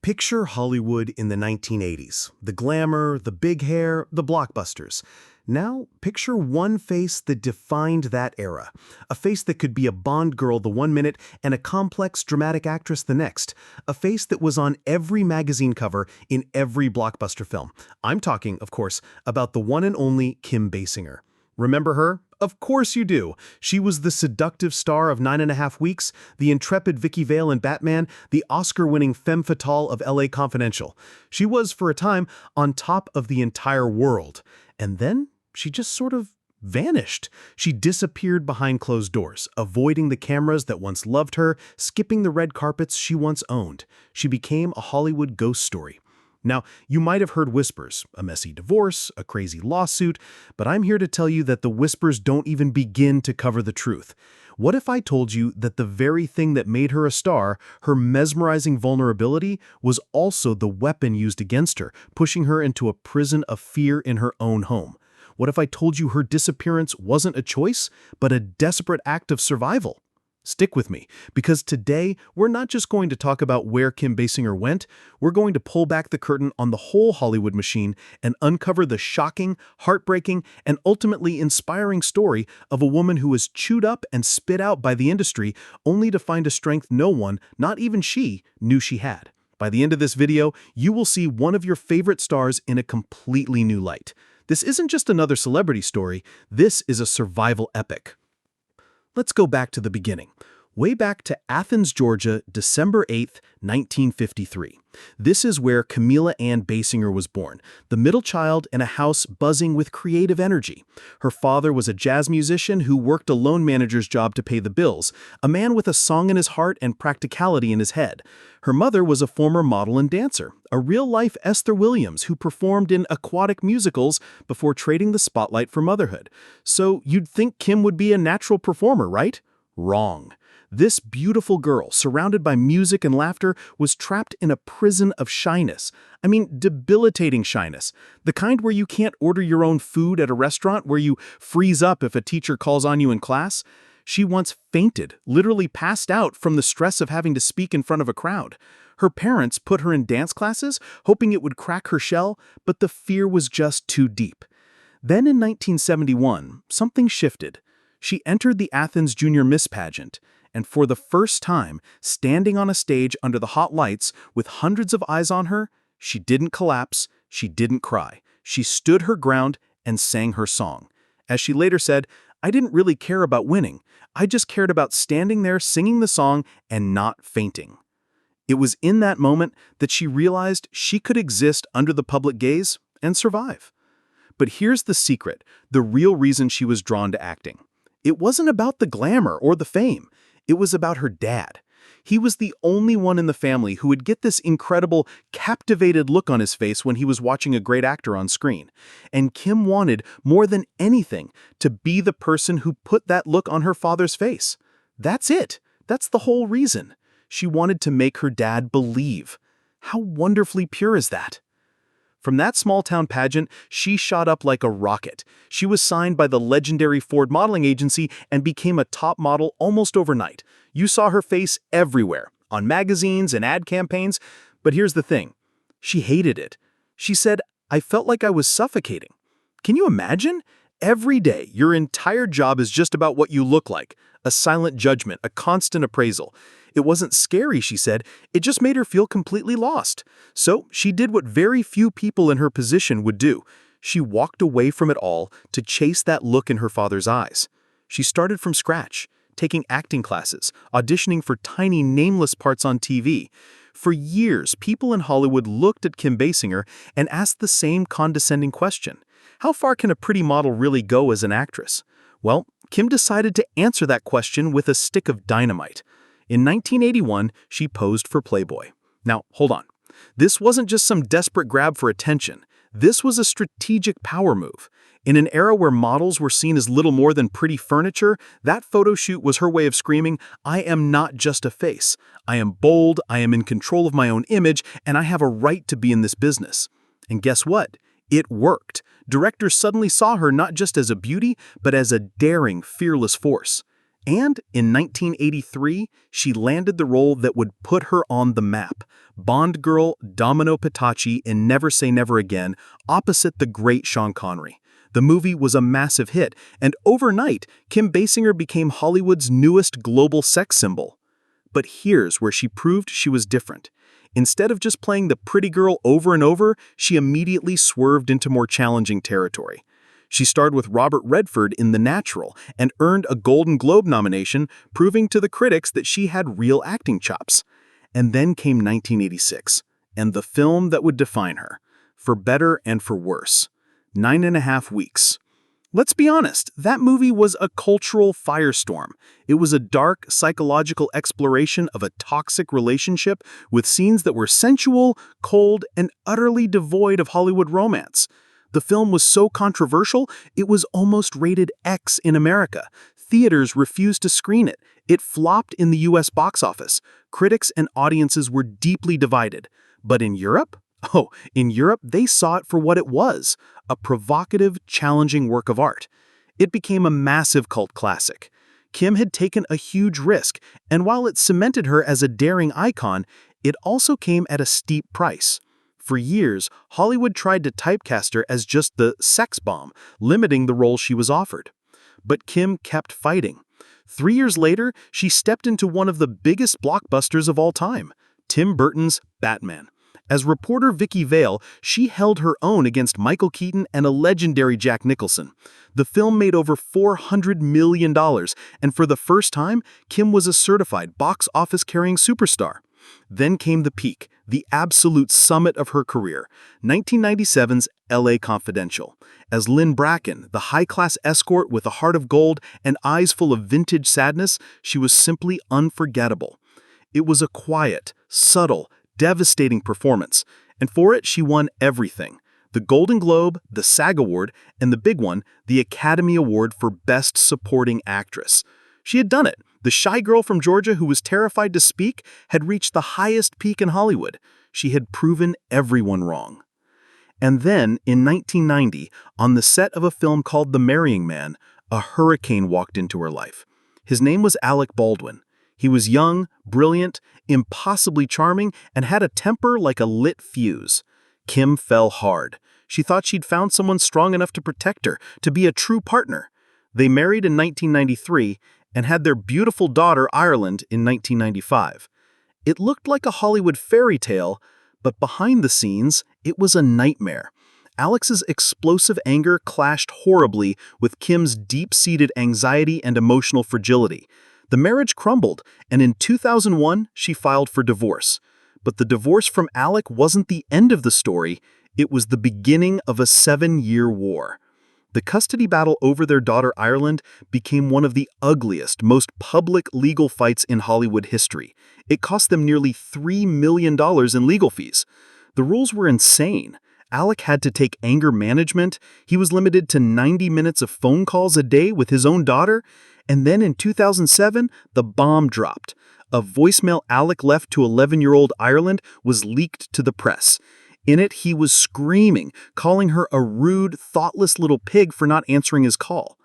Picture Hollywood in the 1980s. The glamour, the big hair, the blockbusters. Now, picture one face that defined that era. A face that could be a Bond girl the one minute and a complex, dramatic actress the next. A face that was on every magazine cover in every blockbuster film. I'm talking, of course, about the one and only Kim Basinger. Remember her? Of course you do. She was the seductive star of 9½ Weeks, the intrepid Vicky Vale in Batman, the Oscar-winning femme fatale of LA Confidential. She was, for a time, on top of the entire world. And then she just sort of vanished. She disappeared behind closed doors, avoiding the cameras that once loved her, skipping the red carpets she once owned. She became a Hollywood ghost story. Now, you might have heard whispers, a messy divorce, a crazy lawsuit, but I'm here to tell you that the whispers don't even begin to cover the truth. What if I told you that the very thing that made her a star, her mesmerizing vulnerability, was also the weapon used against her, pushing her into a prison of fear in her own home? What if I told you her disappearance wasn't a choice, but a desperate act of survival? Stick with me, because today we're not just going to talk about where Kim Basinger went, we're going to pull back the curtain on the whole Hollywood machine and uncover the shocking, heartbreaking, and ultimately inspiring story of a woman who was chewed up and spit out by the industry only to find a strength no one, not even she, knew she had. By the end of this video, you will see one of your favorite stars in a completely new light. This isn't just another celebrity story, this is a survival epic. Let's go back to the beginning. Way back to Athens, Georgia, December 8, 1953. This is where Camilla Ann Basinger was born, the middle child in a house buzzing with creative energy. Her father was a jazz musician who worked a loan manager's job to pay the bills, a man with a song in his heart and practicality in his head. Her mother was a former model and dancer, a real-life Esther Williams who performed in aquatic musicals before trading the spotlight for motherhood. So you'd think Kim would be a natural performer, right? Wrong. This beautiful girl, surrounded by music and laughter, was trapped in a prison of shyness. I mean, debilitating shyness. The kind where you can't order your own food at a restaurant, where you freeze up if a teacher calls on you in class. She once fainted, literally passed out from the stress of having to speak in front of a crowd. Her parents put her in dance classes, hoping it would crack her shell, but the fear was just too deep. Then in 1971, something shifted. She entered the Athens Junior Miss pageant. And for the first time, standing on a stage under the hot lights with hundreds of eyes on her, she didn't collapse, she didn't cry. She stood her ground and sang her song. As she later said, "I didn't really care about winning. I just cared about standing there singing the song and not fainting." It was in that moment that she realized she could exist under the public gaze and survive. But here's the secret, the real reason she was drawn to acting. It wasn't about the glamour or the fame. It was about her dad. He was the only one in the family who would get this incredible, captivated look on his face when he was watching a great actor on screen. And Kim wanted, more than anything, to be the person who put that look on her father's face. That's it. That's the whole reason. She wanted to make her dad believe. How wonderfully pure is that? From that small-town pageant, she shot up like a rocket. She was signed by the legendary Ford modeling agency and became a top model almost overnight. You saw her face everywhere, on magazines and ad campaigns. But here's the thing. She hated it. She said, "I felt like I was suffocating." Can you imagine? Every day, your entire job is just about what you look like. A silent judgment, a constant appraisal. It wasn't scary, she said. It just made her feel completely lost. So she did what very few people in her position would do. She walked away from it all to chase that look in her father's eyes. She started from scratch, taking acting classes, auditioning for tiny, nameless parts on TV. For years, people in Hollywood looked at Kim Basinger and asked the same condescending question. How far can a pretty model really go as an actress? Well, Kim decided to answer that question with a stick of dynamite. In 1981, she posed for Playboy. Now, hold on. This wasn't just some desperate grab for attention. This was a strategic power move. In an era where models were seen as little more than pretty furniture, that photo shoot was her way of screaming, "I am not just a face. I am bold, I am in control of my own image, and I have a right to be in this business." And guess what? It worked. Directors suddenly saw her not just as a beauty, but as a daring, fearless force. And in 1983, she landed the role that would put her on the map, Bond girl Domino Patachi in Never Say Never Again, opposite the great Sean Connery. The movie was a massive hit, and overnight, Kim Basinger became Hollywood's newest global sex symbol. But here's where she proved she was different. Instead of just playing the pretty girl over and over, she immediately swerved into more challenging territory. She starred with Robert Redford in The Natural and earned a Golden Globe nomination, proving to the critics that she had real acting chops. And then came 1986, and the film that would define her, for better and for worse. 9.5 Weeks. Let's be honest, that movie was a cultural firestorm. It was a dark, psychological exploration of a toxic relationship with scenes that were sensual, cold, and utterly devoid of Hollywood romance. The film was so controversial, it was almost rated X in America. Theaters refused to screen it. It flopped in the US box office. Critics and audiences were deeply divided. But in Europe? Oh, in Europe, they saw it for what it was, a provocative, challenging work of art. It became a massive cult classic. Kim had taken a huge risk, and while it cemented her as a daring icon, it also came at a steep price. For years, Hollywood tried to typecast her as just the sex bomb, limiting the role she was offered. But Kim kept fighting. 3 years later, she stepped into one of the biggest blockbusters of all time, Tim Burton's Batman. As reporter Vicky Vale, she held her own against Michael Keaton and a legendary Jack Nicholson. The film made over $400 million, and for the first time, Kim was a certified box office-carrying superstar. Then came the peak, the absolute summit of her career, 1997's LA Confidential. As Lynn Bracken, the high-class escort with a heart of gold and eyes full of vintage sadness, she was simply unforgettable. It was a quiet, subtle, devastating performance, and for it she won everything. The Golden Globe, the SAG Award, and the big one, the Academy Award for Best Supporting Actress. She had done it. The shy girl from Georgia who was terrified to speak had reached the highest peak in Hollywood. She had proven everyone wrong. And then, in 1990, on the set of a film called The Marrying Man, a hurricane walked into her life. His name was Alec Baldwin. He was young, brilliant, impossibly charming, and had a temper like a lit fuse. Kim fell hard. She thought she'd found someone strong enough to protect her, to be a true partner. They married in 1993 and had their beautiful daughter, Ireland, in 1995. It looked like a Hollywood fairy tale, but behind the scenes, it was a nightmare. Alex's explosive anger clashed horribly with Kim's deep-seated anxiety and emotional fragility. The marriage crumbled, and in 2001, she filed for divorce. But the divorce from Alec wasn't the end of the story, it was the beginning of a 7-year war. The custody battle over their daughter Ireland became one of the ugliest, most public legal fights in Hollywood history. It cost them nearly $3 million in legal fees. The rules were insane. Alec had to take anger management, he was limited to 90 minutes of phone calls a day with his own daughter, and then in 2007, the bomb dropped. A voicemail Alec left to 11-year-old Ireland was leaked to the press. In it, he was screaming, calling her a rude, thoughtless little pig for not answering his call.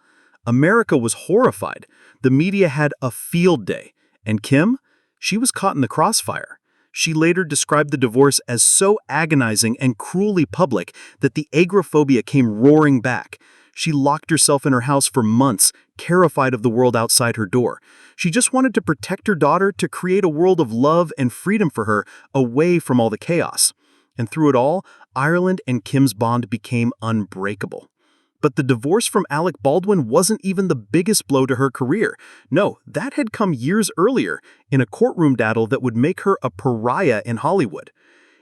America was horrified. The media had a field day. And Kim? She was caught in the crossfire. She later described the divorce as so agonizing and cruelly public that the agoraphobia came roaring back. She locked herself in her house for months, terrified of the world outside her door. She just wanted to protect her daughter, to create a world of love and freedom for her, away from all the chaos. And through it all, Ireland and Kim's bond became unbreakable. But the divorce from Alec Baldwin wasn't even the biggest blow to her career. No, that had come years earlier, in a courtroom battle that would make her a pariah in Hollywood.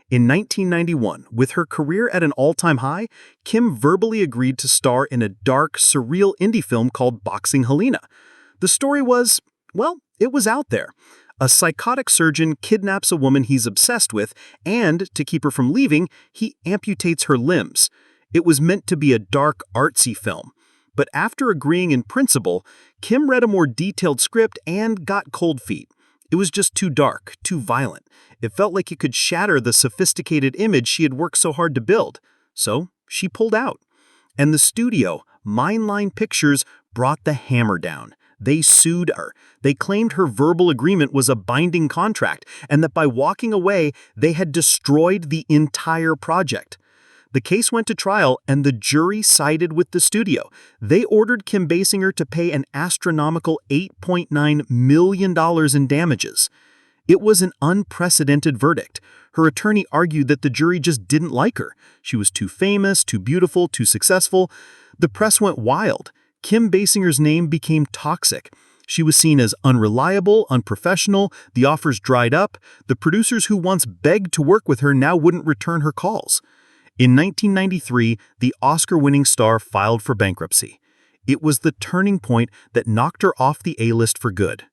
In 1991, with her career at an all-time high, Kim verbally agreed to star in a dark, surreal indie film called Boxing Helena. The story was, well, it was out there. A psychotic surgeon kidnaps a woman he's obsessed with, and, to keep her from leaving, he amputates her limbs. It was meant to be a dark, artsy film. But after agreeing in principle, Kim read a more detailed script and got cold feet. It was just too dark, too violent. It felt like it could shatter the sophisticated image she had worked so hard to build. So she pulled out. And the studio, Mindline Pictures, brought the hammer down. They sued her. They claimed her verbal agreement was a binding contract and that by walking away, they had destroyed the entire project. The case went to trial and the jury sided with the studio. They ordered Kim Basinger to pay an astronomical $8.9 million in damages. It was an unprecedented verdict. Her attorney argued that the jury just didn't like her. She was too famous, too beautiful, too successful. The press went wild. Kim Basinger's name became toxic. She was seen as unreliable, unprofessional, the offers dried up. The producers who once begged to work with her now wouldn't return her calls. In 1993, the Oscar-winning star filed for bankruptcy. It was the turning point that knocked her off the A-list for good.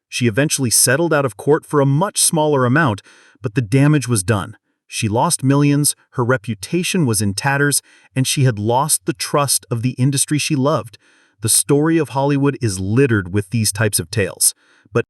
She eventually settled out of court for a much smaller amount, but the damage was done. She lost millions, her reputation was in tatters, and she had lost the trust of the industry she loved. The story of Hollywood is littered with these types of tales.